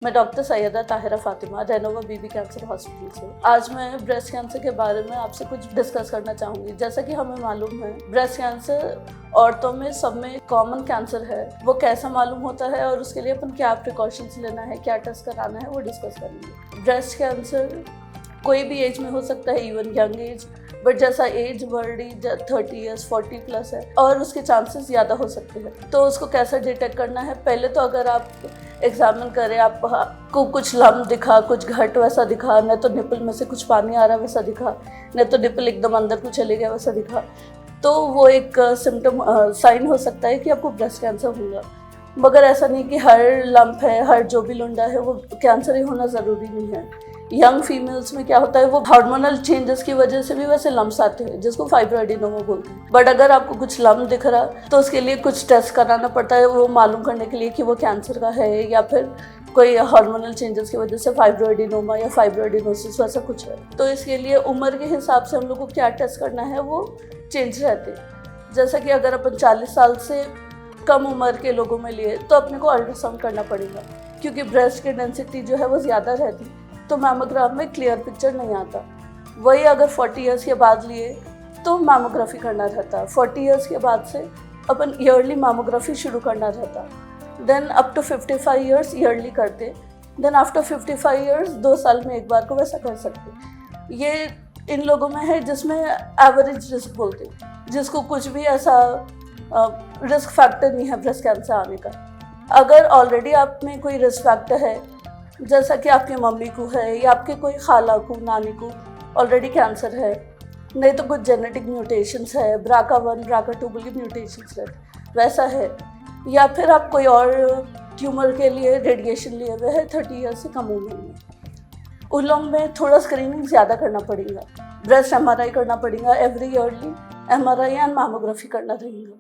मैं doctor Syeda Tahira Fatima Renova BB cancer hospital से। आज मैं ब्रेस्ट कैंसर के बारे में आपसे कुछ डिस्कस करना चाहूँगी। जैसा कि हमें मालूम है, ब्रेस्ट कैंसर औरतों में सब में कॉमन कैंसर है। वो कैसा मालूम होता है और उसके लिए अपन क्या प्रिकॉशंस लेना है, क्या टेस्ट कराना है, वो डिस्कस करेंगे। ब्रेस्ट कैंसर कोई भी एज में हो सकता है, इवन यंग एज, बट जैसा एज बढ़ी 30 ईयर्स 40 प्लस है और उसके चांसेस ज़्यादा हो सकते हैं। तो उसको कैसे डिटेक्ट करना है, पहले तो अगर आप एग्जामिन करें, आपको कुछ लम्ब दिखा, कुछ घट वैसा दिखा, न तो निपल में से कुछ पानी आ रहा वैसा दिखा, न तो निपल एकदम अंदर को चले गया वैसा दिखा, तो वो एक सिम्टम साइन हो सकता है कि आपको ब्रेस्ट कैंसर होगा। मगर ऐसा नहीं कि हर लंप है, हर जो भी लुंडा है वो कैंसर ही होना ज़रूरी नहीं है। यंग फीमेल्स में क्या होता है, वो हार्मोनल चेंजेस की वजह से भी वैसे लम्स आते हैं, जिसको फाइब्रोएडिनोमा बोलते हैं। बट अगर आपको कुछ लम्प दिख रहा तो उसके लिए कुछ टेस्ट कराना पड़ता है, वो मालूम करने के लिए कि वो कैंसर का है या फिर कोई हार्मोनल चेंजेस की वजह से फाइब्रोएडिनोमा या फाइब्रोएडिनोसिस वैसा कुछ है। तो इसके लिए उम्र के हिसाब से हम लोग को क्या टेस्ट करना है वो चेंज रहते हैं। जैसा कि अगर अपन 40 साल से कम उम्र के लोगों में लिए तो अपने को अल्ट्रासाउंड करना पड़ेगा, क्योंकि ब्रेस्ट की डेंसिटी जो है वो ज़्यादा रहती, तो मैमोग्राम में क्लियर पिक्चर नहीं आता। वही अगर 40 ईयर्स के बाद लिए तो मैमोग्राफी करना रहता है। 40 ईयर्स के बाद से अपन ईयरली मैमोग्राफी शुरू करना रहता, then up to 55 years early करते, देन आफ्टर 55 ईयर्स 2 साल में एक बार को वैसा कर सकते। ये इन लोगों में है जिसमें एवरेज रिस्क बोलते, जिसको कुछ भी ऐसा रिस्क फैक्टर नहीं है ब्रेस्ट कैंसर आने का। अगर ऑलरेडी आप में कोई रिस्क फैक्टर है, जैसा कि आपकी मम्मी को है या आपके कोई खाला को, नानी को ऑलरेडी कैंसर है, नहीं तो कुछ जेनेटिक म्यूटेशंस है, BRCA1 BRCA2 की म्यूटेशंस है वैसा है, या फिर आप कोई और ट्यूमर के लिए रेडिएशन लिए हुए है 30 ईयर्स से कम उम्र में, उन लोगों में थोड़ा स्क्रीनिंग ज़्यादा करना पड़ेगा। ब्रेस्ट MRI करना पड़ेगा every yearly, MRI and mammography करना रहेगा।